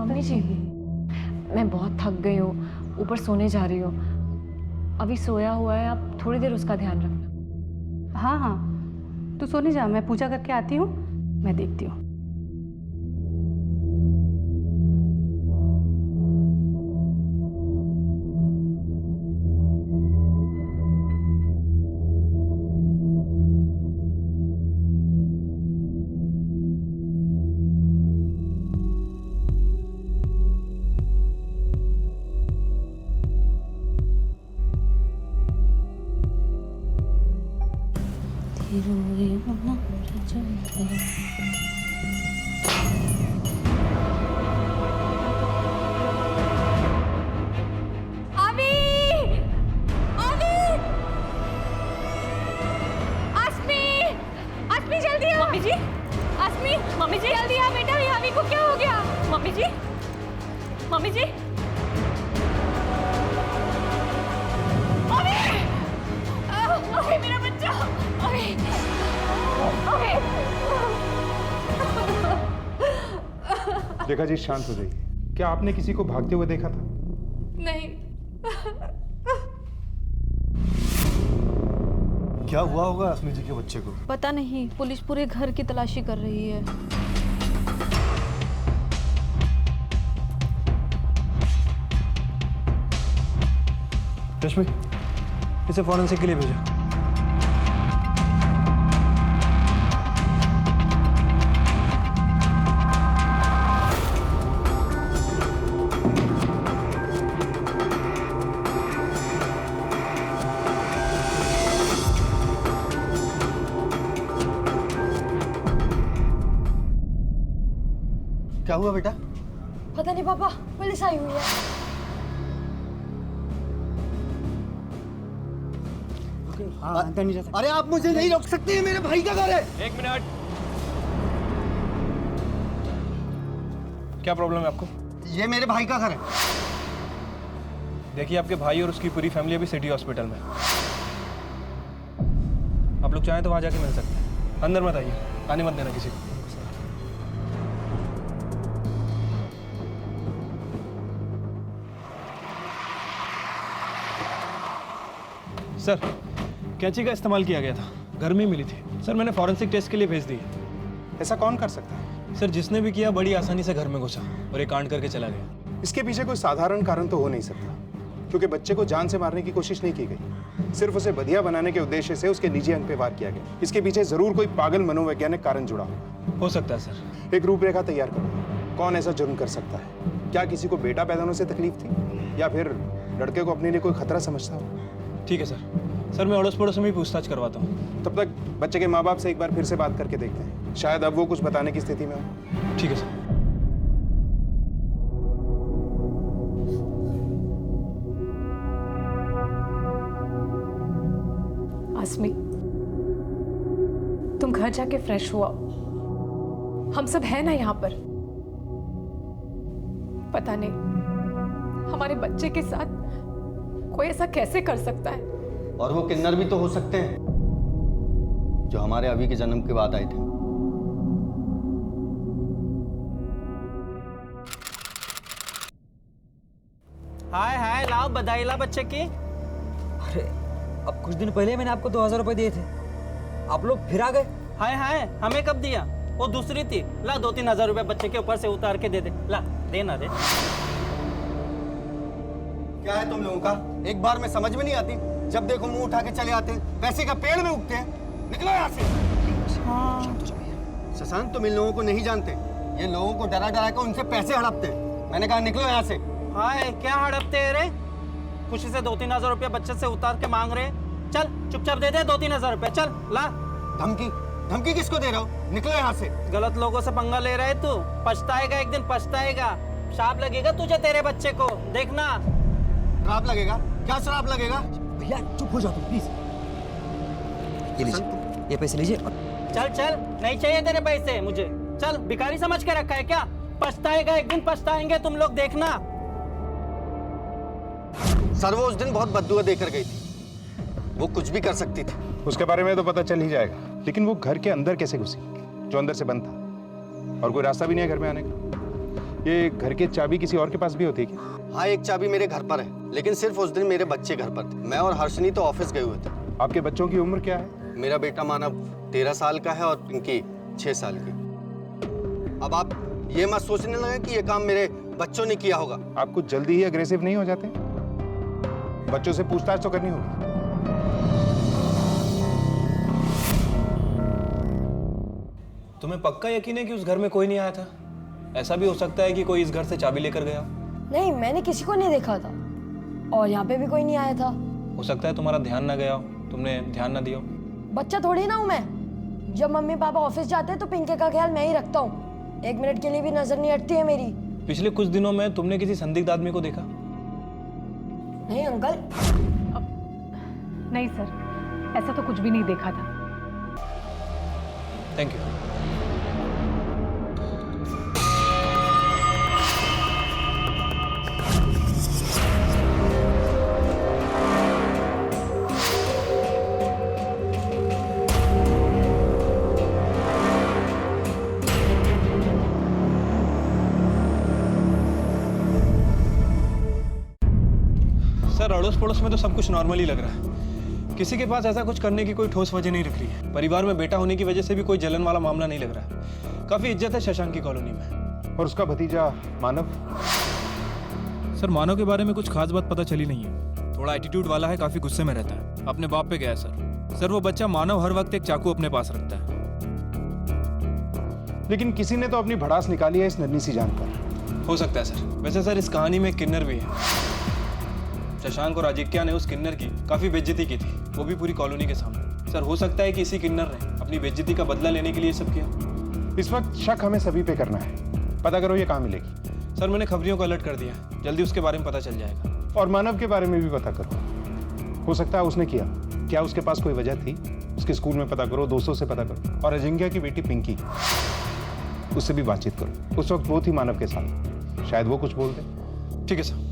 अपनी चीज़। मैं बहुत थक गई हूँ, ऊपर सोने जा रही हूँ। अभी सोया हुआ है, आप थोड़ी देर उसका ध्यान रखना। हाँ हाँ, तू सोने जा, मैं पूजा करके आती हूँ, मैं देखती हूँ। मम्मी जी जल्दी आ बेटा, यावी को क्या हो गया? मम्मी जी, मम्मी जी, अभी मेरा बच्चा, अभी देखा जी, शांत हो जाइए। क्या आपने किसी को भागते हुए देखा था? नहीं। क्या हुआ होगा अस्मी जी के बच्चे को? पता नहीं, पुलिस पूरे घर की तलाशी कर रही है। रश्मि, इसे फॉरेंसिक के लिए भेजो। क्या हुआ बेटा? पता नहीं पापा, पुलिस आई हुई है। हाँ, अंदर नहीं जा सकते। अरे आप मुझे नहीं रोक सकते, हैं मेरे भाई का घर है। एक मिनट, क्या प्रॉब्लम है आपको? ये मेरे भाई का घर है। देखिए, आपके भाई और उसकी पूरी फैमिली अभी सिटी हॉस्पिटल में है। आप लोग चाहें तो वहां जाके मिल सकते हैं। अंदर मत आइए, आने मत देना किसी को। सर, कैंची का इस्तेमाल किया गया था, घर में ही मिली थी। सर, मैंने फॉरेंसिक टेस्ट के लिए भेज दी है। ऐसा कौन कर सकता है? सर, जिसने भी किया बड़ी आसानी से घर में घुसा और एक कांड करके चला गया। इसके पीछे कोई साधारण कारण तो हो नहीं सकता, क्योंकि बच्चे को जान से मारने की कोशिश नहीं की गई। सिर्फ उसे बधिया बनाने के उद्देश्य से उसके निजी अंग पे वार किया गया। इसके पीछे जरूर कोई पागल मनोवैज्ञानिक कारण जुड़ा हो सकता है सर। एक रूपरेखा तैयार करो। कौन ऐसा जुर्म कर सकता है? क्या किसी को बेटा पैदा होने से तकलीफ थी, या फिर लड़के को अपने लिए कोई खतरा समझता हो? ठीक है सर। सर, मैं अड़ोस पड़ोस में भी पूछताछ करवाता हूँ। तब तक बच्चे के माँ बाप से एक बार फिर से बात करके देखते हैं, शायद अब वो कुछ बताने की स्थिति में हो। ठीक है सर। आसमी, तुम घर जाके फ्रेश हुआ। हम सब हैं ना यहाँ पर। पता नहीं हमारे बच्चे के साथ कोई ऐसा कैसे कर सकता है। और वो किन्नर भी तो हो सकते हैं जो हमारे अभी के जन्म के बाद आए थे। हाय हाय, लाओ बधाई ला बच्चे की। अरे, अब कुछ दिन पहले मैंने आपको 2000 रुपए दिए थे, आप लोग फिर आ गए। हाय हाय, हमें कब दिया? वो दूसरी थी। ला 2-3 हजार रुपए बच्चे के ऊपर से उतार के दे दे। ला, दे ना दे। क्या है तुम लोगों का? एक बार में समझ में नहीं आती, जब देखो मुंह उठा के चले आते हैं, पैसे का पेड़ में उगते हैं। निकलो यहाँ से। शशांक, तुम इन लोगों को नहीं जानते। ये लोगों को डरा डरा कर उनसे पैसे हड़पते हैं। मैंने कहा निकलो यहाँ से। हाय, क्या हड़पते हैं रे? खुशी से 2-3 हजार रुपया बच्चे से उतार के मांग रहे। चल चुपचाप दे दे 2-3 हजार रुपया। चल ला। धमकी? धमकी किसको दे रहा हो? निकलो यहाँ से। गलत लोगों से पंगा ले रहा है तू। पछताएगा, एक दिन पछताएगा। श्राप लगेगा तुझे, तेरे बच्चे को, देखना। श्राप लगेगा? क्या श्राप लगेगा? भैया चुप हो जाओ तुम प्लीज। ये लीजिए, ये पैसे लीजिए। चल चल, नहीं चाहिए तेरे पैसे मुझे। चल, भिखारी समझ के रखा है क्या? पछताएगा, एक दिन पछताएंगे तुम लोग, देखना। सर, वो उस दिन बहुत बददुआ देकर गई थी। वो कुछ भी कर सकती थी। उसके बारे में तो पता चल ही जाएगा, लेकिन वो घर के अंदर कैसे घुसी, जो अंदर से बंद था, और कोई रास्ता भी नहीं है घर में आने का। ये घर की चाबी किसी और के पास भी होती है क्या? हाँ, एक चाबी मेरे घर पर है, लेकिन सिर्फ उस दिन मेरे बच्चे घर पर थे। मैं और हर्षनी तो ऑफिस गए हुए थे। आपके बच्चों की उम्र क्या है? मेरा बेटा मानव 13 साल का है और पिंकी 6 साल की। अब आप ये मत सोचने लगे कि ये काम मेरे बच्चों ने किया होगा। आप कुछ जल्दी ही अग्रेसिव नहीं हो जाते? बच्चों से पूछताछ तो करनी होगी। तुम्हें पक्का यकीन है कि उस घर में कोई नहीं आया था? ऐसा भी हो सकता है कि कोई इस घर से चाबी लेकर गया। नहीं, मैंने किसी को नहीं देखा था और यहाँ पे भी कोई नहीं आया था। हो सकता है तुम्हारा ध्यान ना गया हो, तुमने ध्यान ना दिया हो। बच्चा थोड़ी ना हूँ मैं। जब मम्मी पापा ऑफिस जाते हैं तो पिंके का ख्याल मैं ही रखता हूँ। 1 मिनट के लिए भी नजर नहीं हटती है मेरी। पिछले कुछ दिनों में तुमने किसी संदिग्ध आदमी को देखा? नहीं अंकल। नहीं सर, ऐसा तो कुछ भी नहीं देखा था। Thank you. सर, अड़ोस पड़ोस में तो सब कुछ नॉर्मल ही लग रहा है। किसी के पास ऐसा कुछ करने की कोई ठोस वजह नहीं रख रही है। परिवार में बेटा होने की वजह से भी कोई जलन वाला मामला नहीं लग रहा है। काफी इज्जत है शशांक की कॉलोनी में। और उसका भतीजा मानव? सर, मानव के बारे में कुछ खास बात पता चली नहीं है। थोड़ा एटीट्यूड वाला है, काफी गुस्से में रहता है, अपने बाप पे गया है सर। वो बच्चा मानव हर वक्त एक चाकू अपने पास रखता है। लेकिन किसी ने तो अपनी भड़ास निकाली है इस नन्ही सी जान पर। हो सकता है सर। वैसे सर, इस कहानी में एक किन्नर भी है। शशांक और आजिक्या ने उस किन्नर की काफी बेइज्जती की थी, वो भी पूरी कॉलोनी के सामने। सर, हो सकता है कि इसी किन्नर ने अपनी बेइज्जती का बदला लेने के लिए सब किया। इस वक्त शक हमें सभी पे करना है। पता करो ये कहाँ मिलेगी। सर, मैंने खबरियों को अलर्ट कर दिया, जल्दी उसके बारे में पता चल जाएगा। और मानव के बारे में भी पता करो। हो सकता है उसने किया। क्या उसके पास कोई वजह थी? उसके स्कूल में पता करो, दोस्तों से पता करो। और अजिंक्या की बेटी पिंकी, उससे भी बातचीत करो। उस वक्त वो थी मानव के साथ, शायद वो कुछ बोल दे। ठीक है सर।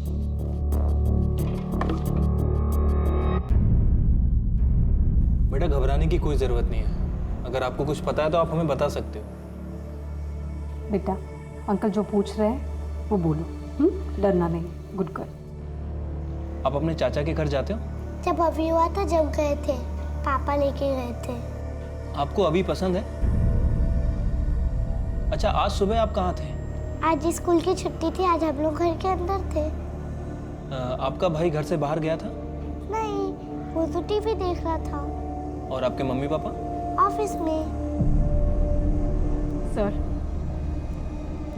बेटा, घबराने की कोई जरूरत नहीं है। अगर आपको कुछ पता है तो आप हमें बता सकते हो। बेटा, अंकल जो पूछ रहे हैं वो बोलो। डरना नहीं। Good girl. आप अपने चाचा के घर जाते हो? जब अभी हुआ था, जब गए थे, पापा लेके गए थे। आपको अभी पसंद है? अच्छा, आज सुबह आप कहाँ थे? आज स्कूल की छुट्टी थी, आज हम लोग घर के अंदर थे। आपका भाई घर से बाहर गया था? नहीं, वो तो टीवी देख रहा था। और आपके मम्मी पापा? ऑफिस में। सर,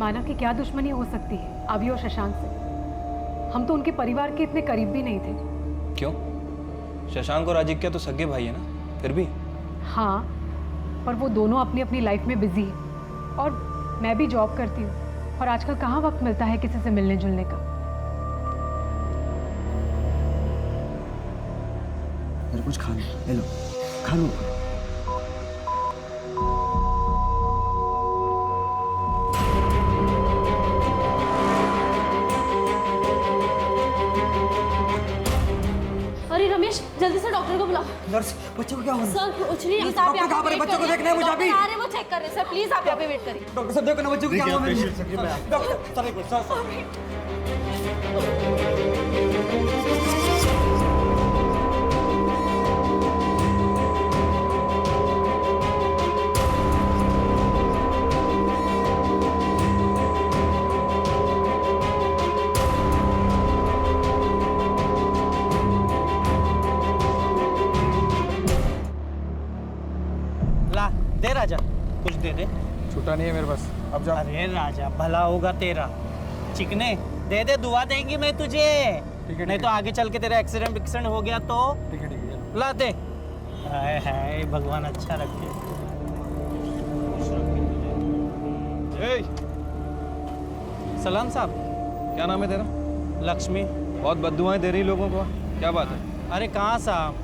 मानव की क्या दुश्मनी हो सकती है अभी और शशांक से? हम तो उनके परिवार के इतने करीब भी नहीं थे। क्यों? शशांक और आजिक्या तो सगे भाई है ना, फिर भी। हाँ, पर वो दोनों अपनी अपनी लाइफ में बिजी हैं और मैं भी जॉब करती हूँ और आजकल कहाँ वक्त मिलता है किसी से मिलने जुलने का। कुछ खा लो, ले लो, खा लो। अरे रमेश, जल्दी से डॉक्टर को बुलाओ। नर्स, बच्चे को क्या हुआ? सर कुछ नहीं, आप डॉक्टर यहाँ कहाँ पर है? पे बच्चों को वेट देखना है मुझे अभी। डॉक्टर आ रहे हैं, वो चेक कर रहे हैं। सर प्लीज आप यहाँ पे वेट करिए। डॉक्टर साहब देखो ना बच्चों को क्या हुआ। डॉक्टर, सर एक मिनट, सर। ला दे राजा, कुछ दे दे। छूटा नहीं है मेरे पास, अब जा। अरे राजा, भला होगा तेरा। चिकने दे दे, दुआ देंगी मैं तुझे। नहीं तो आगे चल के तेरा एक्सीडेंट हो गया तो। ठीक है। ला दे। हाय हाय, भगवान अच्छा रखे। सलाम साहब। क्या नाम है तेरा? लक्ष्मी। बहुत बद्दुआएं दे रही लोगों को, क्या बात है? अरे कहाँ साहब,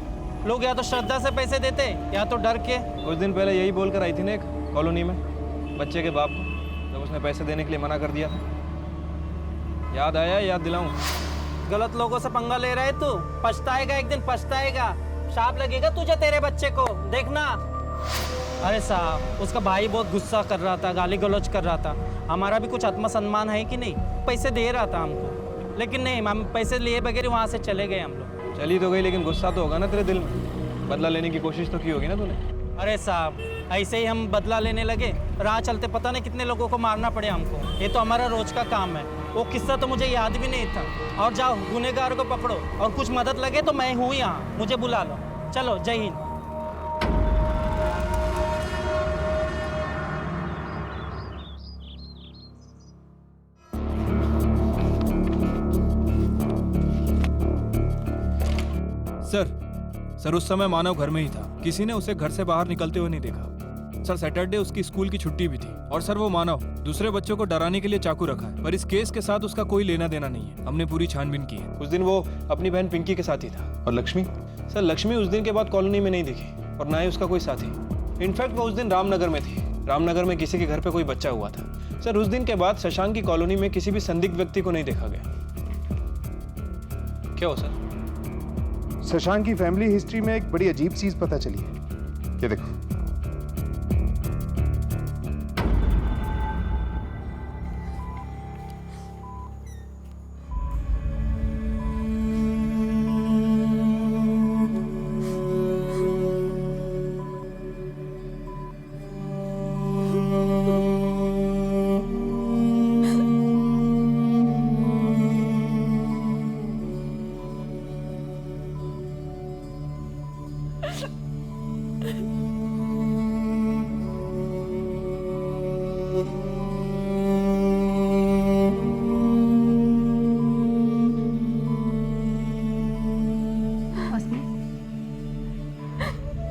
लोग या तो श्रद्धा से पैसे देते या तो डर के। कुछ दिन पहले यही बोलकर आई थी ना एक कॉलोनी में बच्चे के बाप को, जब उसने पैसे देने के लिए मना कर दिया था। याद आया? याद दिलाऊं? गलत लोगों से पंगा ले रहा है तू, पछताएगा, एक दिन पछताएगा। शाप लगेगा तुझे, तेरे बच्चे को, देखना। अरे साहब, उसका भाई बहुत गुस्सा कर रहा था, गाली गलौज कर रहा था। हमारा भी कुछ आत्मसम्मान है कि नहीं? पैसे दे रहा था हमको, लेकिन नहीं, हम पैसे लिए बगैर वहाँ से चले गए हम लोग। चली तो गई, लेकिन गुस्सा तो होगा ना तेरे दिल में। बदला लेने की कोशिश तो की होगी ना तूने। अरे साहब, ऐसे ही हम बदला लेने लगे, राह चलते पता नहीं कितने लोगों को मारना पड़े हमको। ये तो हमारा रोज का काम है। वो किस्सा तो मुझे याद भी नहीं था। और जाओ, गुनहगार को पकड़ो, और कुछ मदद लगे तो मैं हूँ यहाँ, मुझे बुला लो। चलो, जय हिंद। सर उस समय मानव घर में ही था, किसी ने उसे घर से बाहर निकलते हुए नहीं देखा। सर सैटरडे उसकी स्कूल की छुट्टी भी थी। और सर वो मानव दूसरे बच्चों को डराने के लिए चाकू रखा है, पर इस केस के साथ उसका कोई लेना देना नहीं है। हमने पूरी छानबीन की है। उस दिन वो अपनी बहन पिंकी के साथ ही था। और लक्ष्मी? सर लक्ष्मी उस दिन के बाद कॉलोनी में नहीं दिखी, और ना ही उसका कोई साथी। इनफैक्ट वो उस दिन रामनगर में थी। रामनगर में किसी के घर पे कोई बच्चा हुआ था। सर उस दिन के बाद शशांक की कॉलोनी में किसी भी संदिग्ध व्यक्ति को नहीं देखा गया। क्या हो सर? शशांक की फैमिली हिस्ट्री में एक बड़ी अजीब चीज पता चली है। ये देखो,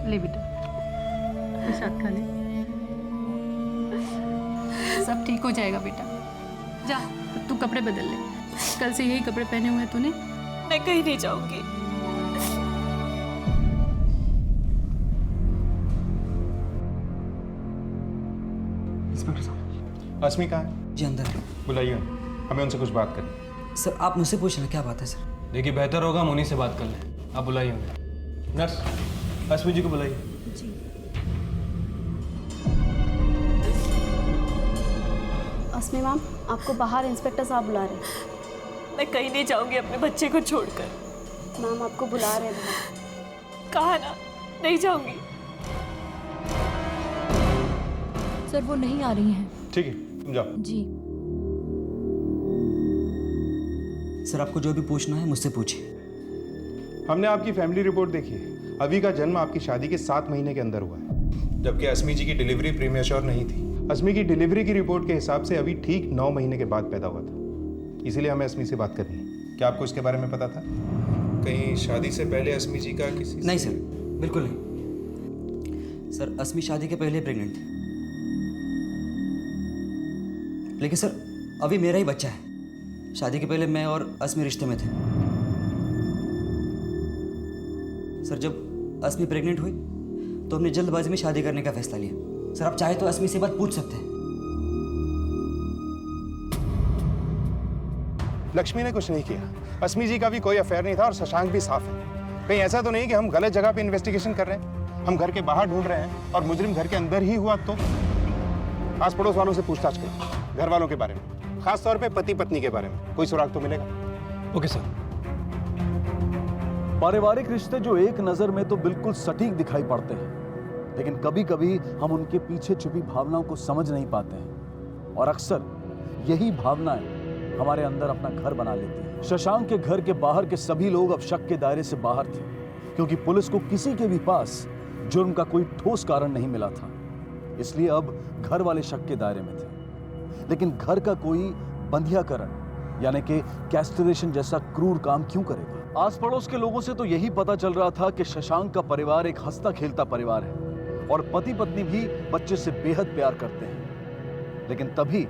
ले बेटा, प्रसाद खा ले। सब ठीक हो जाएगा बेटा। जा, तू कपड़े बदल ले। कल से यही कपड़े पहने हुए हैं तूने। मैं कहीं नहीं जाऊंगी। इंस्पेक्टर साहब। अस्मी कहाँ है? जी अंदर है। बुलाइए, हमें उनसे कुछ बात करनी। सर आप मुझसे पूछ लें, क्या बात है सर? देखिए, बेहतर होगा हम उन्हीं से बात कर लें। आप बुलाइए उन्हें। नर्स, अस्मी जी को बुलाइए। अस्मी मैम, आपको बाहर इंस्पेक्टर साहब बुला रहे हैं। मैं कहीं नहीं जाऊंगी अपने बच्चे को छोड़कर। मैम आपको बुला रहे हैं। कहा ना, नहीं जाऊंगी। सर वो नहीं आ रही हैं। ठीक है, तुम जाओ। जी सर आपको जो भी पूछना है मुझसे पूछिए। हमने आपकी फैमिली रिपोर्ट देखी है। अभी का जन्म आपकी शादी के 7 महीने के अंदर हुआ है, जबकि अस्मी जी की डिलीवरी प्रीमेच्योर नहीं थी। अस्मी की डिलीवरी की रिपोर्ट के हिसाब से अभी ठीक 9 महीने के बाद पैदा हुआ था। इसीलिए हमें अस्मी से बात करनी है। क्या आपको इसके बारे में पता था? कहीं शादी से पहले अस्मी जी का किसी नहीं सर, बिल्कुल नहीं। सर अस्मी शादी के पहले प्रेग्नेंट थी, लेकिन सर अभी मेरा ही बच्चा है। शादी के पहले मैं और अस्मी रिश्ते में थे। सर जब अस्मी प्रेग्नेंट हुई तो हमने जल्दबाजी में शादी करने का फैसला लिया। सर आप चाहे तो अस्मी से बात पूछ सकते हैं। लक्ष्मी ने कुछ नहीं किया। अस्मी जी का भी कोई अफेयर नहीं था और शशांक भी साफ है। कहीं ऐसा तो नहीं कि हम गलत जगह पे इन्वेस्टिगेशन कर रहे हैं। हम घर के बाहर ढूंढ रहे हैं और मुजरिम घर के अंदर ही हुआ तो? आस पड़ोस वालों से पूछताछ करो, घर वालों के बारे में, खास तौर पे पति पत्नी के बारे में। कोई सुराग तो मिलेगा। Okay sir. पारिवारिक रिश्ते जो एक नजर में तो बिल्कुल सटीक दिखाई पड़ते हैं, लेकिन कभी कभी हम उनके पीछे छुपी भावनाओं को समझ नहीं पाते हैं, और अक्सर यही भावनाएं हमारे अंदर अपना घर बना लेती हैं। शशांक के घर के बाहर के सभी लोग अब शक के दायरे से बाहर थे, क्योंकि पुलिस को किसी के भी पास जुर्म का कोई ठोस कारण नहीं मिला था। इसलिए अब घर वाले शक के दायरे में थे। लेकिन घर का कोई बंधियाकरण यानी कि कैस्ट्रेशन जैसा क्रूर काम क्यों करेगा? आस पड़ोस के लोगों से तो यही पता चल रहा था कि शशांक का परिवार एक हंसता खेलता परिवार है और पति पत्नी भी बच्चे से बेहद प्यार करते हैं। लेकिन तभी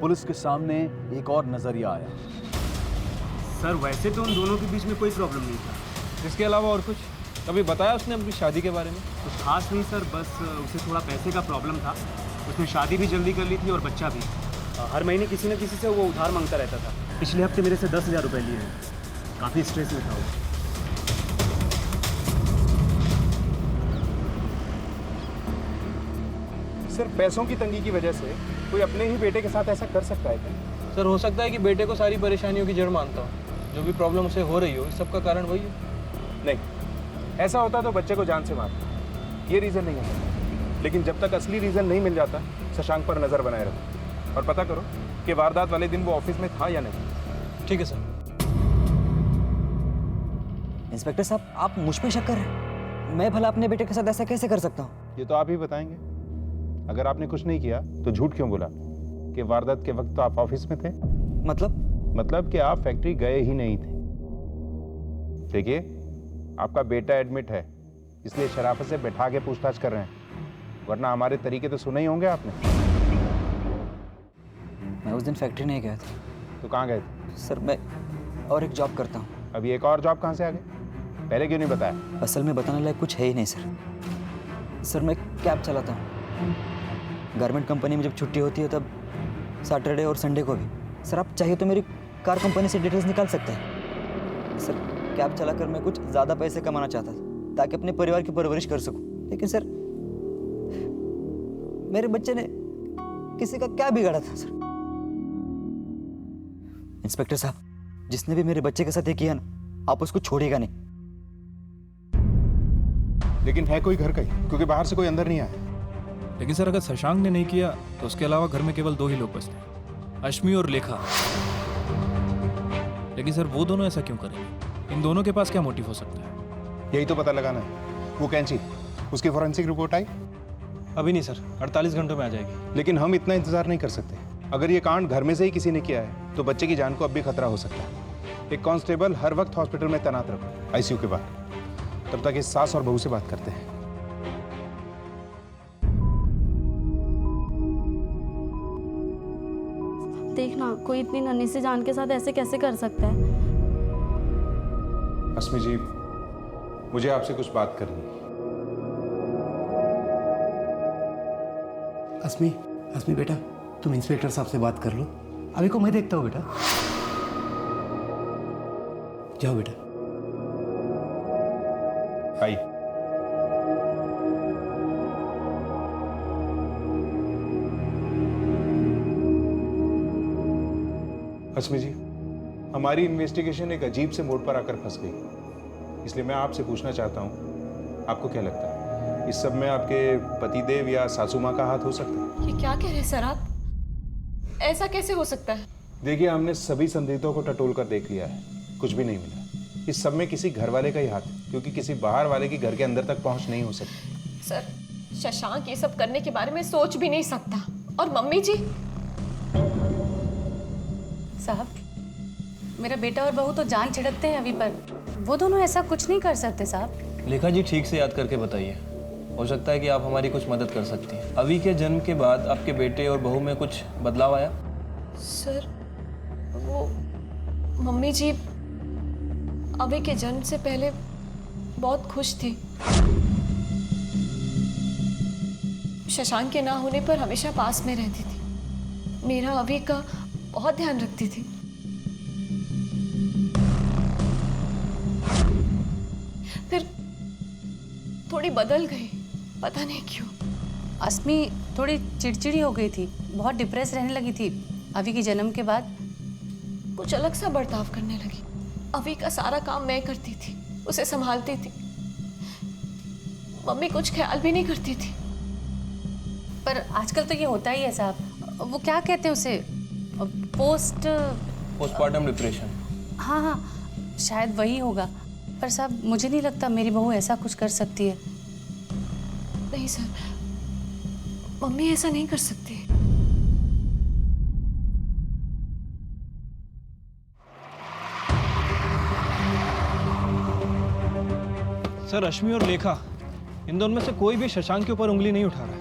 पुलिस के सामने एक और नजरिया आया। सर वैसे तो उन दोनों के बीच में कोई प्रॉब्लम नहीं था। इसके अलावा और कुछ कभी बताया उसने अपनी शादी के बारे में? कुछ खास नहीं सर, बस उसे थोड़ा पैसे का प्रॉब्लम था। उसने शादी भी जल्दी कर ली थी और बच्चा भी। हर महीने किसी न किसी से वो उधार मांगता रहता था। पिछले हफ्ते मेरे से 10,000 रुपये लिए हैं। काफ़ी स्ट्रेस में था वो। सिर्फ पैसों की तंगी की वजह से कोई अपने ही बेटे के साथ ऐसा कर सकता है क्या? सर हो सकता है कि बेटे को सारी परेशानियों की जड़ मानता हूँ, जो भी प्रॉब्लम उसे हो रही हो इस सब का कारण वही है। नहीं, ऐसा होता तो बच्चे को जान से मारता, ये रीज़न नहीं है। लेकिन जब तक असली रीज़न नहीं मिल जाता, शशांक पर नज़र बनाए रखो और पता करो कि वारदात वाले दिन वो ऑफिस में था या नहीं। ठीक है सर। इंस्पेक्टर साहब, आप मुझ पे शक कर रहे हैं? मैं भला अपने बेटे के साथ ऐसा कैसे कर सकता हूँ? ये तो आप ही बताएंगे। अगर आपने कुछ नहीं किया तो झूठ क्यों बोला कि वारदात के वक्त तो आप ऑफिस में थे? मतलब कि आप फैक्ट्री गए ही नहीं थे। देखिए, आपका बेटा एडमिट है, इसलिए शराफत से बैठा के पूछताछ कर रहे हैं, वरना हमारे तरीके तो सुने ही होंगे आपने। मैं उस दिन फैक्ट्री नहीं गया था। तो कहाँ गए थे? सर मैं और एक जॉब करता हूँ। अभी एक और जॉब कहाँ से आ गई? पहले क्यों नहीं बताया? असल में बताने लायक कुछ है ही नहीं सर। सर मैं कैब चलाता हूँ। गारमेंट कंपनी में जब छुट्टी होती है तब सैटरडे और संडे को भी। सर आप चाहिए तो मेरी कार कंपनी से डिटेल्स निकाल सकते हैं। सर कैब चलाकर मैं कुछ ज़्यादा पैसे कमाना चाहता था ताकि अपने परिवार की परवरिश कर सकूं। लेकिन सर मेरे बच्चे ने किसी का क्या बिगाड़ा था सर? इंस्पेक्टर साहब, जिसने भी मेरे बच्चे के साथ ये किया ना, आप उसको छोड़िएगा नहीं। लेकिन है कोई घर का ही, क्योंकि बाहर से कोई अंदर नहीं आया। लेकिन सर अगर शशांक ने नहीं किया तो उसके अलावा घर में केवल 2 ही लोग बचते, अश्मी और लेखा। लेकिन सर वो दोनों ऐसा क्यों करेंगे? इन दोनों के पास क्या मोटिव हो सकता है? यही तो पता लगाना है। वो कैंची, उसकी फॉरेंसिक रिपोर्ट आई? अभी नहीं सर, 48 घंटों में आ जाएगी। लेकिन हम इतना इंतजार नहीं कर सकते। अगर ये कांड घर में से ही किसी ने किया है तो बच्चे की जान को अब भी खतरा हो सकता है। एक कांस्टेबल हर वक्त हॉस्पिटल में तैनात रखो, आईसीयू के बाहर। तब तक इस सास और बहू से बात करते हैं। देखना, कोई इतनी नन्ही सी जान के साथ ऐसे कैसे कर सकता है? अस्मी जी, मुझे आपसे कुछ बात करनी है। अस्मी बेटा, तुम इंस्पेक्टर साहब से बात कर लो। अभी को मैं देखता हूँ बेटा। जाओ बेटा। आइए। अस्मी जी, हमारी इन्वेस्टिगेशन एक अजीब से मोड़ पर आकर फंस गई, इसलिए मैं आपसे पूछना चाहता हूँ, आपको क्या लगता है इस सब में आपके पतिदेव या सासू माँ का हाथ हो सकता है? ये क्या कह रहे हैं सर आप? ऐसा कैसे हो सकता है? देखिए, हमने सभी संदिग्धों को टटोल कर देख लिया है, कुछ भी नहीं मिला। इस सब में किसी घर वाले का ही हाथ है, क्योंकि किसी बाहर वाले की घर के अंदर तक पहुंच नहीं हो सकती। सर, शशांक ये सब करने के बारे में सोच भी नहीं सकता। और मम्मी जी? साहब, मेरा बेटा और बहू तो जान छिड़कते हैं अभी पर, वो दोनों ऐसा कुछ नहीं कर सकते साहब। लेखा जी, ठीक से याद करके बताइए, हो सकता है कि आप हमारी कुछ मदद कर सकती हैं। अभी के जन्म के बाद आपके बेटे और बहू में कुछ बदलाव आया? सर, वो मम्मी जी अभी के जन्म से पहले बहुत खुश थी। शशांक के ना होने पर हमेशा पास में रहती थी, मेरा अभी का बहुत ध्यान रखती थी। फिर थोड़ी बदल गई, पता नहीं क्यों। अस्मी थोड़ी चिड़चिड़ी हो गई थी, बहुत डिप्रेस रहने लगी थी अभी के जन्म के बाद। कुछ अलग सा बर्ताव करने लगी। अभी का सारा काम मैं करती थी, उसे संभालती थी। मम्मी कुछ ख्याल भी नहीं करती थी। पर आजकल तो ये होता ही है साहब। वो क्या कहते हैं उसे, पोस्टमार्टम डिप्रेशन। हाँ हाँ, शायद वही होगा। पर साहब, मुझे नहीं लगता मेरी बहू ऐसा कुछ कर सकती है। नहीं सर, मम्मी ऐसा नहीं कर सकती। सर, अश्मी और लेखा, इन दोनों में से कोई भी शशांक के ऊपर उंगली नहीं उठा रहा है।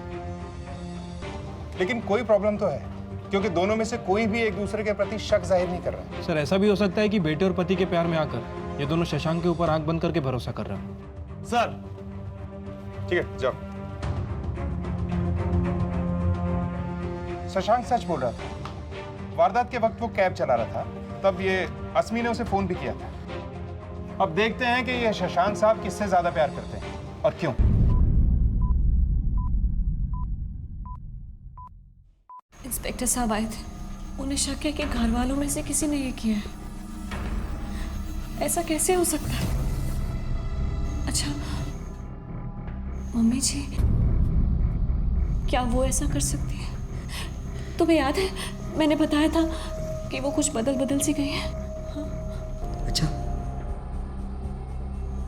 लेकिन कोई प्रॉब्लम तो है, क्योंकि दोनों में से कोई भी एक दूसरे के प्रति शक जाहिर नहीं कर रहा। सर, ऐसा भी हो सकता है कि बेटे और पति के प्यार में आकर ये दोनों शशांक के ऊपर आंख बंद करके भरोसा कर रहे हैं। सर, ठीक है, जाओ। शशांक सच बोल रहा था। वारदात के वक्त वो कैब चला रहा था, तब ये अस्मी ने उसे फोन भी किया था। अब देखते हैं कि ये शशांक साहब किससे ज्यादा प्यार करते हैं और क्यों। इंस्पेक्टर साहब आए थे, उन्हें शक है कि घर वालों में से किसी ने ये किया है। ऐसा कैसे हो सकता है? अच्छा, मम्मी जी, क्या वो ऐसा कर सकती है? तुम्हें याद है मैंने बताया था कि वो कुछ बदल सी गई है। अच्छा,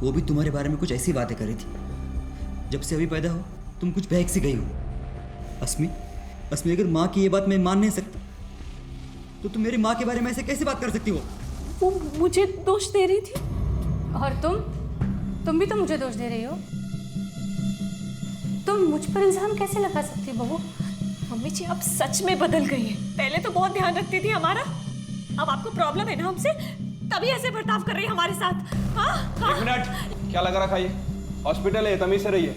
वो भी तुम्हारे बारे में कुछ ऐसी बातें कर रही थी। जब से अभी पैदा हो तुम कुछ बहक सी गई हो। अस्मी, अगर माँ की ये बात मैं मान नहीं सकता तो तुम मेरी माँ के बारे में ऐसे कैसे बात कर सकती हो? वो मुझे दोष दे रही थी। और तुम भी तो मुझे दोष दे रही हो। तुम मुझ पर इल्जाम कैसे लगा सकती बहू? मम्मी जी, आप सच में बदल गई हैं। पहले तो बहुत ध्यान रखती थी हमारा, अब आपको प्रॉब्लम है ना हमसे, तभी ऐसे बर्ताव कर रही है हमारे साथ। हाँ? एक मिनट, क्या लगा रखा ये? हॉस्पिटल है, तमीज से रहिए।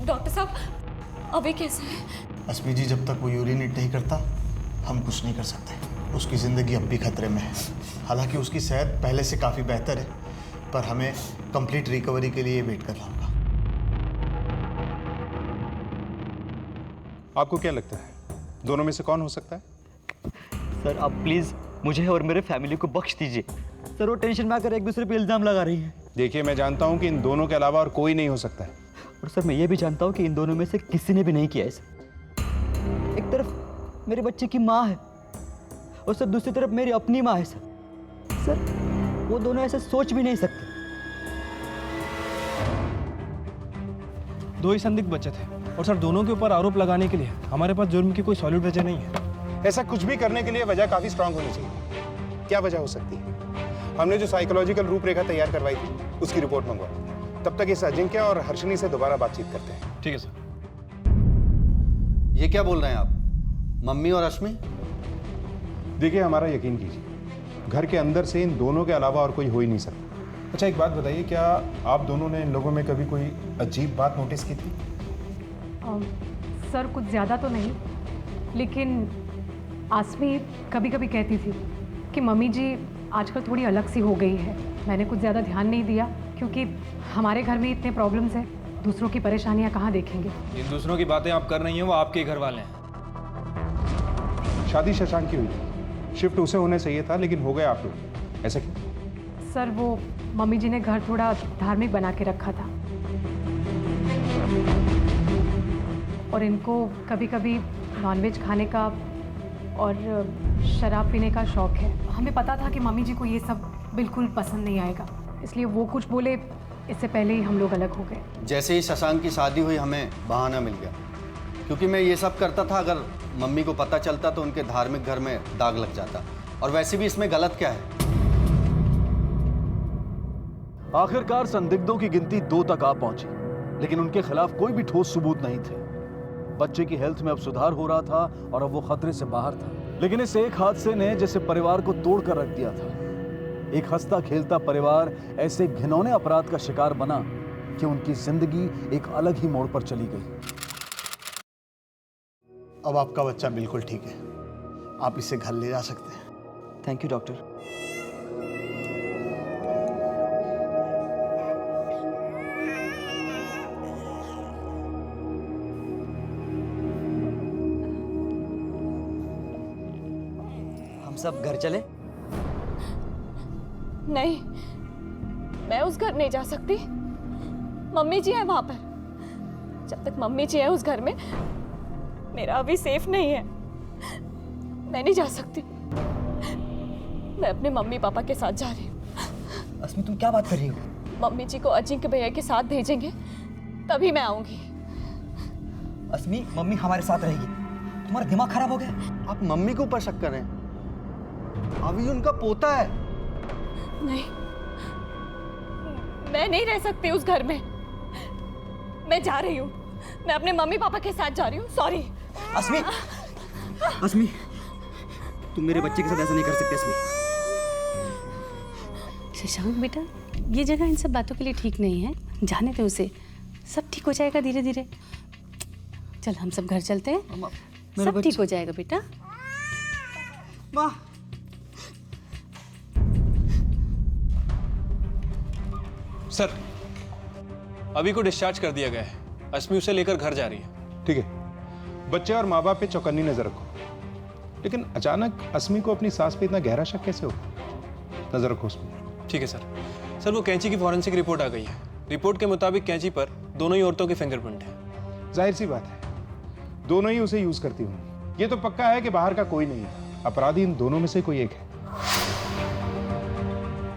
डॉक्टर साहब, अभी कैसा है? अस्मी जी, जब तक वो यूरिनेट नहीं करता हम कुछ नहीं कर सकते। उसकी ज़िंदगी अब भी खतरे में है। हालांकि उसकी सेहत पहले से काफ़ी बेहतर है, पर हमें कंप्लीट रिकवरी के लिए वेट करना होगा। आपको क्या लगता है दोनों में से कौन हो सकता है? सर आप प्लीज़ मुझे और मेरे फैमिली को बख्श दीजिए। सर वो टेंशन में आकर एक दूसरे पे इल्ज़ाम लगा रही है। देखिए, मैं जानता हूं कि इन दोनों के अलावा और कोई नहीं हो सकता है। और सर मैं ये भी जानता हूँ कि इन दोनों में से किसी ने भी नहीं किया ऐसा। एक तरफ मेरे बच्चे की माँ है और सर दूसरी तरफ मेरी अपनी माँ है। सर वो दोनों ऐसे सोच भी नहीं सकते। दो ही संदिग्ध बचे थे और सर दोनों के ऊपर आरोप लगाने के लिए हमारे पास जुर्म की कोई सॉलिड वजह नहीं है। ऐसा कुछ भी करने के लिए वजह काफी स्ट्रांग होनी चाहिए। क्या वजह हो सकती है? हमने जो साइकोलॉजिकल रूपरेखा तैयार करवाई थी उसकी रिपोर्ट मंगवाओ। तब तक इस अजिंक्य और हर्षिनी से दोबारा बातचीत करते हैं। ठीक है सर। ये क्या बोल रहे हैं आप? मम्मी और अश्मी? देखिए, हमारा यकीन कीजिए, घर के अंदर से इन दोनों के अलावा और कोई हो ही नहीं सकता। अच्छा, एक बात बताइए, क्या आप दोनों ने इन लोगों में कभी कोई अजीब बात नोटिस की थी? सर कुछ ज़्यादा तो नहीं, लेकिन आसमी कभी कभी कहती थी कि मम्मी जी आजकल थोड़ी अलग सी हो गई है। मैंने कुछ ज़्यादा ध्यान नहीं दिया क्योंकि हमारे घर में इतने प्रॉब्लम्स हैं, दूसरों की परेशानियां कहाँ देखेंगे। इन दूसरों की बातें आप कर रही हैं, वो आपके घर वाले हैं। शादी शशांक की हुई थी, शिफ्ट उसे होना चाहिए था, लेकिन हो गए आप लोग। ऐसा क्यों? सर वो मम्मी जी ने घर थोड़ा धार्मिक बना के रखा था और इनको कभी कभी नॉनवेज खाने का और शराब पीने का शौक है। हमें पता था कि मम्मी जी को ये सब बिल्कुल पसंद नहीं आएगा, इसलिए वो कुछ बोले इससे पहले ही हम लोग अलग हो गए। जैसे ही शशांक की शादी हुई हमें बहाना मिल गया, क्योंकि मैं ये सब करता था। अगर मम्मी को पता चलता तो उनके धार्मिक घर में दाग लग जाता। और वैसे भी इसमें गलत क्या है? आखिरकार संदिग्धों की गिनती 2 तक आ पहुंची, लेकिन उनके खिलाफ कोई भी ठोस सबूत नहीं थे। बच्चे की हेल्थ में अब सुधार हो रहा था और अब वो खतरे से बाहर था। लेकिन इस एक हादसे ने जैसे परिवार को तोड़ कर रख दिया था। एक हंसता खेलता परिवार ऐसे घिनौने अपराध का शिकार बना कि उनकी जिंदगी एक अलग ही मोड़ पर चली गई। अब आपका बच्चा बिल्कुल ठीक है, आप इसे घर ले जा सकते हैं। Thank you doctor. हम सब घर चले? नहीं, मैं उस घर नहीं जा सकती। मम्मी जी है वहां पर। जब तक मम्मी जी है उस घर में, मेरा अभी सेफ नहीं है। मैं नहीं जा सकती। मैं अपने मम्मी पापा के साथ जा रही हूँ। अस्मी तुम क्या बात कर रही हो? मम्मी जी को अजिंक्य भैया के साथ भेजेंगे तभी मैं आऊंगी। अस्मी मम्मी हमारे साथ रहेगी। तुम्हारा दिमाग खराब हो गया? आप मम्मी के ऊपर शक कर रहे हैं? अभी उनका पोता है। नहीं, मैं नहीं रह सकती उस घर में। मैं जा रही हूँ, मैं अपने मम्मी पापा के साथ जा रही हूँ। सॉरी। अस्मी, अस्मी तुम मेरे बच्चे के साथ ऐसा नहीं कर सकते। अस्मी। शशांक बेटा, ये जगह इन सब बातों के लिए ठीक नहीं है। जाने दे उसे, सब ठीक हो जाएगा धीरे धीरे। चल हम सब घर चलते हैं, सब ठीक हो जाएगा बेटा। माँ, सर अभी को डिस्चार्ज कर दिया गया है। अस्मी उसे लेकर घर जा रही है। ठीक है, बच्चे और माँ बाप पे चौकन्नी नजर रखो। लेकिन अचानक अस्मी को अपनी सास पे इतना गहरा शक कैसे हो? नजर रखो उस पर। ठीक है सर। सर वो कैंची की फॉरेंसिक रिपोर्ट आ गई है। रिपोर्ट के मुताबिक कैंची पर दोनों ही औरतों के फिंगरप्रिंट हैं। जाहिर सी बात है, दोनों ही उसे यूज करती होंगी। ये तो पक्का है कि बाहर का कोई नहीं है, अपराधी इन दोनों में से कोई एक है।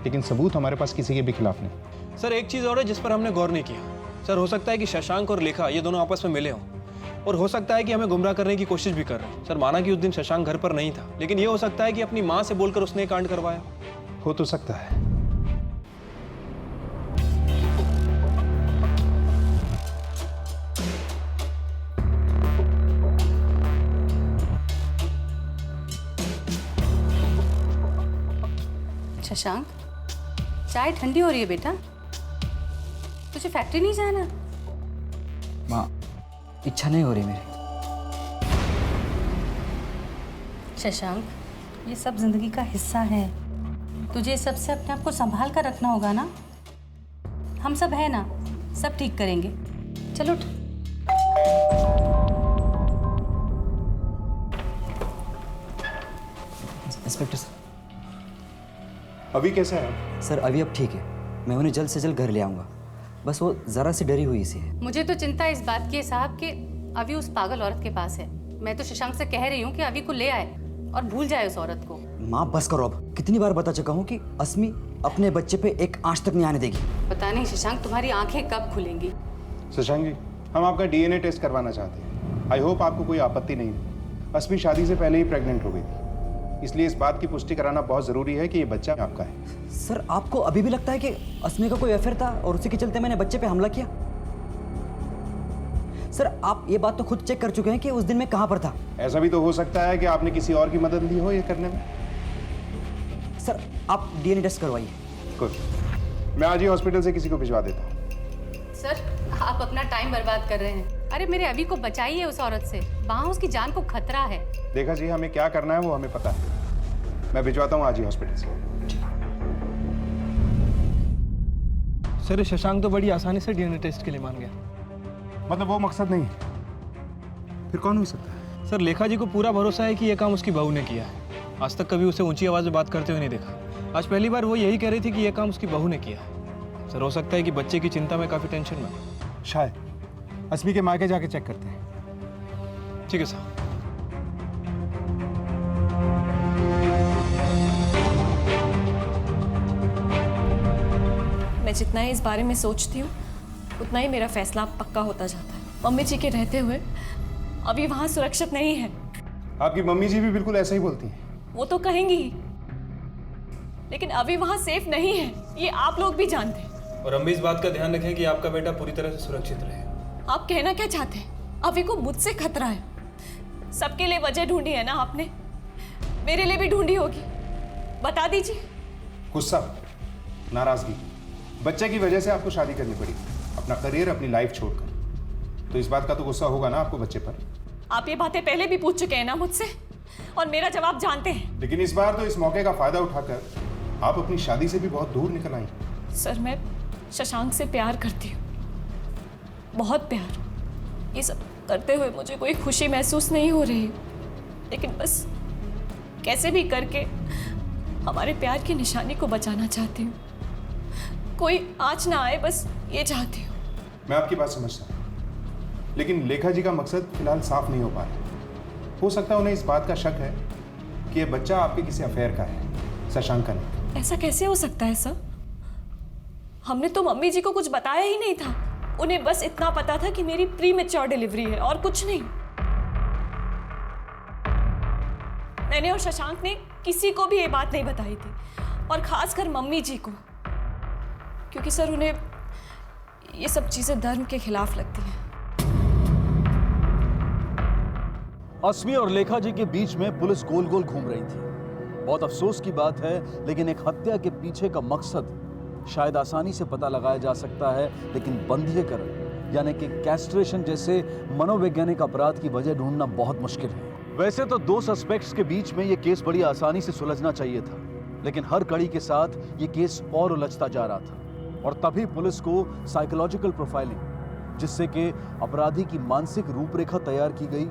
लेकिन सबूत हमारे पास किसी के भी खिलाफ नहीं। सर एक चीज़ और है जिस पर हमने गौर नहीं किया। सर हो सकता है कि शशांक और लेखा ये दोनों आपस में मिले हों, और हो सकता है कि हमें गुमराह करने की कोशिश भी कर रहे हैं। सर माना कि उस दिन शशांक घर पर नहीं था, लेकिन ये हो सकता है कि अपनी माँ से बोलकर उसने ये कांड करवाया। हो तो सकता है। शशांक, चाय ठंडी हो रही है बेटा, तुझे फैक्ट्री नहीं जाना? माँ, इच्छा नहीं हो रही मेरी। शशांक, ये सब जिंदगी का हिस्सा है, तुझे सबसे अपने आप को संभाल कर रखना होगा ना। हम सब है ना, सब ठीक करेंगे। चलो उठ। Inspector sir. अभी कैसा है? सर अभी अब ठीक है, मैं उन्हें जल्द से जल्द घर ले आऊँगा। बस वो ज़रा सी डरी हुई सी है। मुझे तो चिंता इस बात की है साहब कि अभी उस पागल औरत के पास है। मैं तो शशांक से कह रही हूँ कि अभी को ले आए और भूल जाए उस औरत को। माँ बस करो अब, कितनी बार बता चुका हूँ कि अस्मी अपने बच्चे पे एक आंच तक नहीं आने देगी। पता नहीं शशांक तुम्हारी आंखें कब खुलेंगी। शशांक जी, हम आपका डीएनए टेस्ट करवाना चाहते हैं। आई होप आपको कोई आपत्ति नहीं हो। अस्मी शादी से पहले ही प्रेग्नेंट हो गई थी, इसलिए इस बात की पुष्टि कराना बहुत जरूरी है कि ये बच्चा आपका है। सर आपको अभी भी लगता है कि अस्मी का कोई अफेयर था और उसी के चलते मैंने बच्चे पे हमला किया? सर आप ये बात तो खुद चेक कर चुके हैं कि उस दिन मैं कहां पर था। ऐसा भी तो हो सकता है कि आपने किसी और की मदद ली हो ये करने में। सर आप डीएनए टेस्ट करवाइए। गुड, मैं आज ही हॉस्पिटल से किसी को भिजवा देता हूँ। सर आप अपना टाइम बर्बाद कर रहे हैं। अरे मेरे अभी को बचाइए उस औरत से, वहाँ उसकी जान को खतरा है। देखा जी, हमें क्या करना है वो हमें पता है। मैं भिजवाता हूँ आज ही हॉस्पिटल से। सर शशांक तो बड़ी आसानी से डीएनए टेस्ट के लिए मान गया। मतलब वो मकसद नहीं है, फिर कौन हो सकता है? सर लेखा जी को पूरा भरोसा है कि यह काम उसकी बहू ने किया है। आज तक कभी उसे ऊंची आवाज में बात करते हुए नहीं देखा। आज पहली बार वो यही कह रही थी कि यह काम उसकी बहू ने किया है। सर हो सकता है कि बच्चे की चिंता में काफी टेंशन में। शायद अस्मी के मायके जाके चेक करते हैं। ठीक है सर। मैं जितना ही इस बारे में सोचती हूँ उतना ही मेरा फैसला पक्का होता जाता है। मम्मी जी के रहते हुए अभी वहाँ सुरक्षित नहीं है। आपकी मम्मी जी भी बिल्कुल ऐसा ही बोलती हैं। वो तो कहेंगी ही, लेकिन अभी वहाँ सेफ नहीं है, ये आप लोग भी जानते हैं। और हम भी इस बात का ध्यान रखें कि आपका बेटा पूरी तरह से सुरक्षित रहे। आप कहना क्या चाहते हैं? अभी को मुझसे खतरा है। सबके लिए वजह ढूंढी है ना आपने, मेरे लिए भी ढूंढी होगी, बता दीजिए। गुस्सा, नाराजगी, बच्चे की वजह से आपको शादी करनी पड़ी, अपना करियर, अपनी लाइफ छोड़कर। तो इस बात का तो गुस्सा होगा ना आपको बच्चे पर। आप ये बातें पहले भी पूछ चुके हैं ना मुझसे, और मेरा जवाब जानते हैं। लेकिन इस बार तो इस मौके का फायदा उठाकर आप अपनी शादी से भी बहुत दूर निकल आई। सर मैं शशांक से प्यार करती हूँ, बहुत प्यार। ये सब करते हुए मुझे कोई खुशी महसूस नहीं हो रही, लेकिन बस कैसे भी करके हमारे प्यार की निशानी को बचाना चाहती हूँ। कोई आँच ना आए, बस ये चाहती हूँ। मैं आपकी बात समझता हूँ, लेकिन लेखा जी का मकसद फिलहाल साफ नहीं हो पा रहा। हो सकता है उन्हें इस बात का शक है कि यह बच्चा आपके किसी अफेयर का है, शशांक का नहीं। ऐसा कैसे हो सकता है सर? हमने तो मम्मी जी को कुछ बताया ही नहीं था। उन्हें बस इतना पता था कि मेरी प्री मैच्योर डिलीवरी है और कुछ नहीं। मैंने और शशांक ने किसी को भी ये बात नहीं बताई थी, और खासकर मम्मी जी को, क्योंकि सर उन्हें ये सब चीजें धर्म के खिलाफ लगती हैं। अस्मी और लेखा जी के बीच में पुलिस गोल गोल घूम रही थी। बहुत अफसोस की बात है, लेकिन एक हत्या के पीछे का मकसद शायद आसानी से पता लगाया जा सकता है, लेकिन बंधीकरण यानी कि कैस्ट्रेशन जैसे मनोवैज्ञानिक अपराध की वजह ढूंढना बहुत मुश्किल है। वैसे तो दो सस्पेक्ट्स के बीच में यह केस बड़ी आसानी से सुलझना चाहिए था, लेकिन हर कड़ी के साथ ये केस और उलझता जा रहा था। और तभी पुलिस को साइकोलॉजिकल प्रोफाइलिंग जिससे कि अपराधी की मानसिक रूपरेखा तैयार की गई,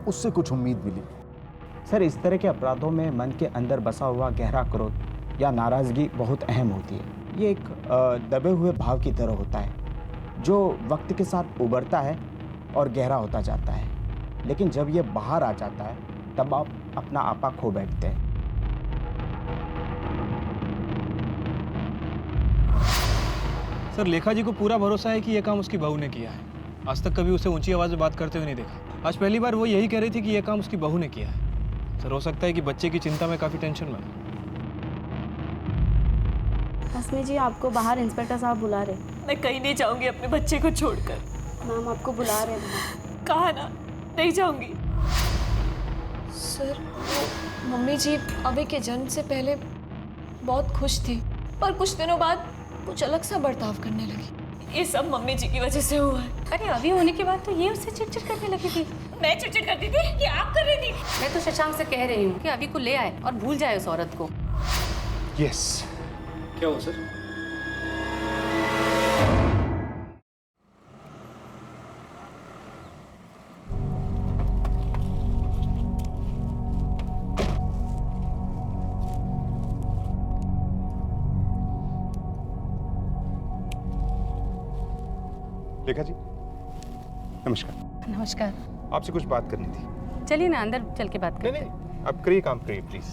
उससे कुछ उम्मीद मिली। सर, इस तरह के अपराधों में मन के अंदर बसा हुआ गहरा क्रोध या नाराज़गी बहुत अहम होती है। ये एक दबे हुए भाव की तरह होता है जो वक्त के साथ उभरता है और गहरा होता जाता है, लेकिन जब ये बाहर आ जाता है तब आप अपना आपा खो बैठते हैं। सर, लेखा जी को पूरा भरोसा है कि ये काम उसकी बहू ने किया है। आज तक कभी उसे ऊंची आवाज़ में बात करते हुए नहीं देखा। आज पहली बार वो यही कह रही थी कि ये काम उसकी बहू ने किया है। सर, हो सकता है कि बच्चे की चिंता में काफ़ी टेंशन में। हसमी जी, आपको बाहर इंस्पेक्टर साहब बुला रहे। मैं कहीं नहीं जाऊंगी अपने बच्चे को छोड़कर। मैम आपको बुला रहे हैं। कहा ना, नहीं जाऊंगी। सर, वो मम्मी जी अभी के जन्म से पहले बहुत खुश थी, पर कुछ दिनों बाद कुछ अलग सा बर्ताव करने लगी। ये सब मम्मी जी की वजह से हुआ है। अरे अभी होने के बाद तो ये उससे चिड़चिड़ करने लगी थी। मैं चिड़चिड़ करती थी कि आप कर रही थी? मैं तो शशांक से कह रही हूँ कि अभी को ले आए और भूल जाए उस औरत को। यस। क्या हुआ सर? लेखा जी, नमस्कार। नमस्कार। आपसे कुछ बात करनी थी। चलिए ना, अंदर चल के बात करते हैं। नहीं, आप करिए, काम करिए प्लीज।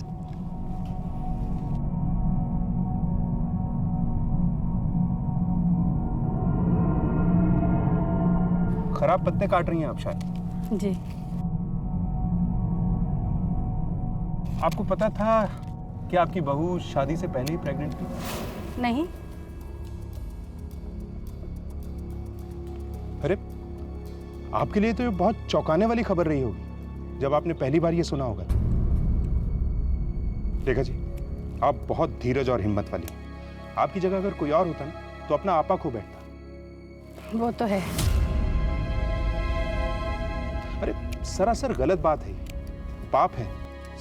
खराब पत्ते काट रही हैं आप शायद। जी। आपको पता था कि आपकी बहू शादी से पहले ही प्रेग्नेंट थी? नहीं। अरे, आपके लिए तो ये बहुत चौंकाने वाली खबर रही होगी जब आपने पहली बार ये सुना होगा। लेखा जी, आप बहुत धीरज और हिम्मत वाली हैं। आपकी जगह अगर कोई और होता ना तो अपना आपा खो बैठता। वो तो है। अरे, सरासर गलत बात है, पाप है।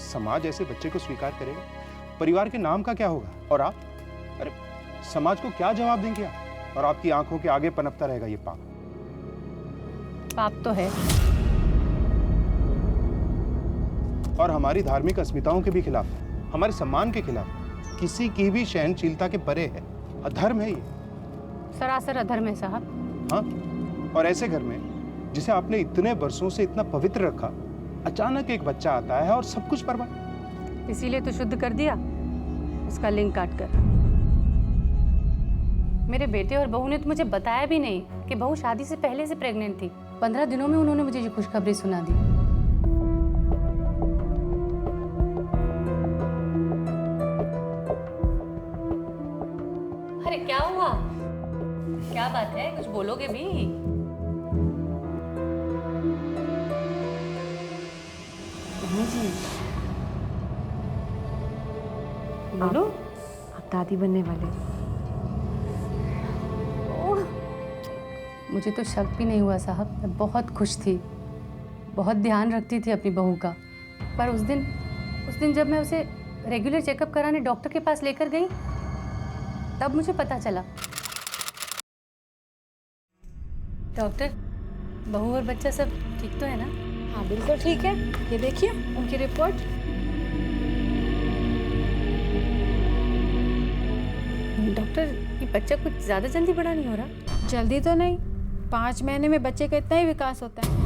समाज ऐसे बच्चे को स्वीकार करेगा? परिवार के नाम का क्या होगा? और आप, अरे समाज को क्या जवाब देंगे आप? और आपकी आंखों के आगे पनपता रहेगा ये पाप। पाप तो है, और हमारी धार्मिक अस्मिताओं के भी खिलाफ है, हमारे सम्मान के खिलाफ है, किसी की भी सहनशीलता के परे है। अधर्म है ये, सरासर अधर्म है साहब। हाँ, और ऐसे घर में जिसे आपने इतने वर्षों से इतना पवित्र रखा, अचानक एक बच्चा आता है और सब कुछ बर्बाद। इसीलिए तो शुद्ध कर दिया उसका लिंग काट कर। मेरे बेटे और बहू ने तो मुझे बताया भी नहीं कि बहू शादी से पहले से प्रेग्नेंट थी। 15 दिनों में उन्होंने मुझे ये खुशखबरी सुना दी। अरे क्या हुआ? क्या बात है, कुछ बोलोगे भी? जी बोलो। आप दादी बनने वाले। मुझे तो शक भी नहीं हुआ साहब। मैं बहुत खुश थी, बहुत ध्यान रखती थी अपनी बहू का। पर उस दिन जब मैं उसे रेगुलर चेकअप कराने डॉक्टर के पास लेकर गई, तब मुझे पता चला। डॉक्टर, बहू और बच्चा सब ठीक तो है ना? हाँ बिल्कुल ठीक है। ये देखिए उनकी रिपोर्ट। डॉक्टर, ये बच्चा कुछ ज़्यादा जल्दी बड़ा नहीं हो रहा? जल्दी तो नहीं, 5 महीने में बच्चे का इतना ही विकास होता है।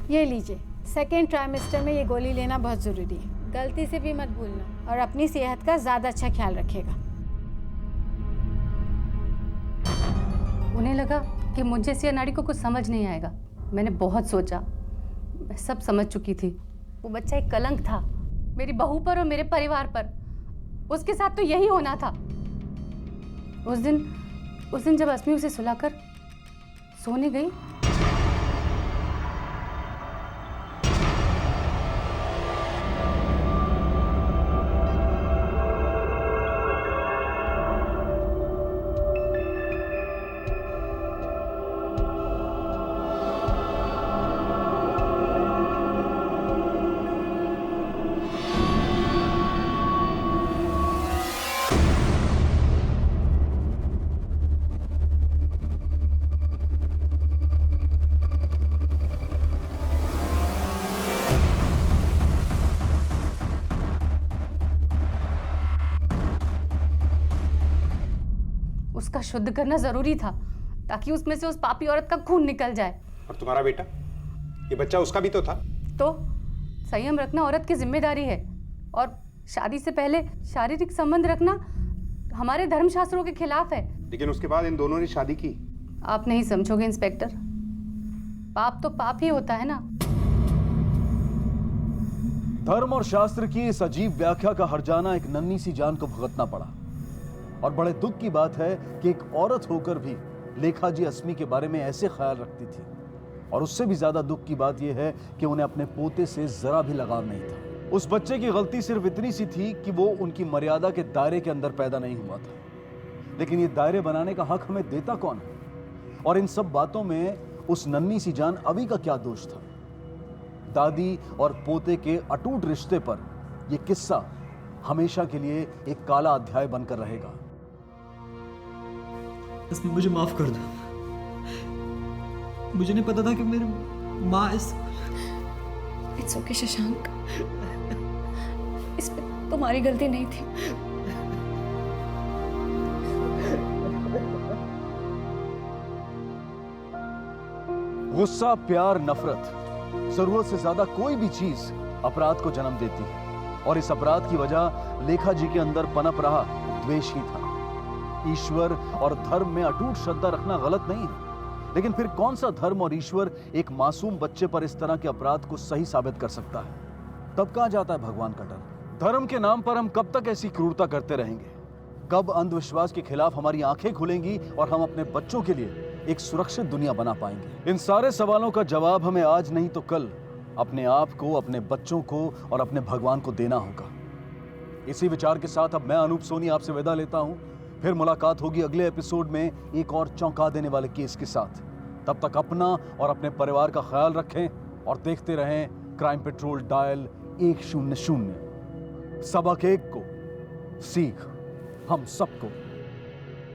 ये लीजिए, सेकेंड ट्राइमेस्टर में ये गोली लेना बहुत ज़रूरी है। गलती से भी मत भूलना और अपनी सेहत का ज़्यादा अच्छा ख्याल रखिएगा। उन्हें लगा कि मुझ जैसी अनाड़ी को कुछ समझ नहीं आएगा। मैंने बहुत सोचा, मैं सब समझ चुकी थी। वो बच्चा एक कलंक था मेरी बहू पर और मेरे परिवार पर। उसके साथ तो यही होना था। उस दिन जब अस्मी उसे सुलाकर सोने गई, उसका शुद्ध करना जरूरी था ताकि उसमें से उस पापी औरत का खून निकल जाए। और तुम्हारा बेटा, ये बच्चा उसका भी तो था। तो संयम रखना औरत की जिम्मेदारी है और शादी से पहले शारीरिक संबंध रखना हमारे धर्मशास्त्रों के खिलाफ है। लेकिन उसके बाद इन दोनों ने शादी की। आप नहीं समझोगे इंस्पेक्टर, पाप तो पाप ही होता है ना। धर्म और शास्त्र की इस अजीब व्याख्या का हर्जाना एक नन्ही सी जान को भुगतना पड़ा। और बड़े दुख की बात है कि एक औरत होकर भी लेखा जी अस्मी के बारे में ऐसे ख्याल रखती थी। और उससे भी ज्यादा दुख की बात यह है कि उन्हें अपने पोते से जरा भी लगाव नहीं था। उस बच्चे की गलती सिर्फ इतनी सी थी कि वो उनकी मर्यादा के दायरे के अंदर पैदा नहीं हुआ था। लेकिन ये दायरे बनाने का हक हमें देता कौन है? और इन सब बातों में उस नन्ही सी जान अभी का क्या दोष था? दादी और पोते के अटूट रिश्ते पर यह किस्सा हमेशा के लिए एक काला अध्याय बनकर रहेगा। इसमें मुझे माफ कर दो। मुझे नहीं पता था कि मेरी माँ इट्स ओके शशांक, इसमें तुम्हारी गलती नहीं थी। गुस्सा, प्यार, नफरत, जरूरत से ज्यादा कोई भी चीज अपराध को जन्म देती है। और इस अपराध की वजह लेखा जी के अंदर पनप रहा द्वेष ही था। ईश्वर और धर्म में अटूट श्रद्धा रखना गलत नहीं है, लेकिन फिर कौन सा धर्म और ईश्वर एक मासूम बच्चे पर इस तरह के अपराध को सही साबित कर सकता है? तब कहां जाता है भगवान का डर? धर्म के नाम पर हम कब तक ऐसी क्रूरता करते रहेंगे? कब अंधविश्वास के खिलाफ हमारी आंखें खुलेंगी और हम अपने बच्चों के लिए एक सुरक्षित दुनिया बना पाएंगे? इन सारे सवालों का जवाब हमें आज नहीं तो कल अपने आप को, अपने बच्चों को और अपने भगवान को देना होगा। इसी विचार के साथ अब मैं अनूप सोनी आपसे विदा लेता हूं। फिर मुलाकात होगी अगले एपिसोड में एक और चौंका देने वाले केस के साथ। तब तक अपना और अपने परिवार का ख्याल रखें और देखते रहें क्राइम पेट्रोल डायल 100। सबक एक को, सीख हम सबको।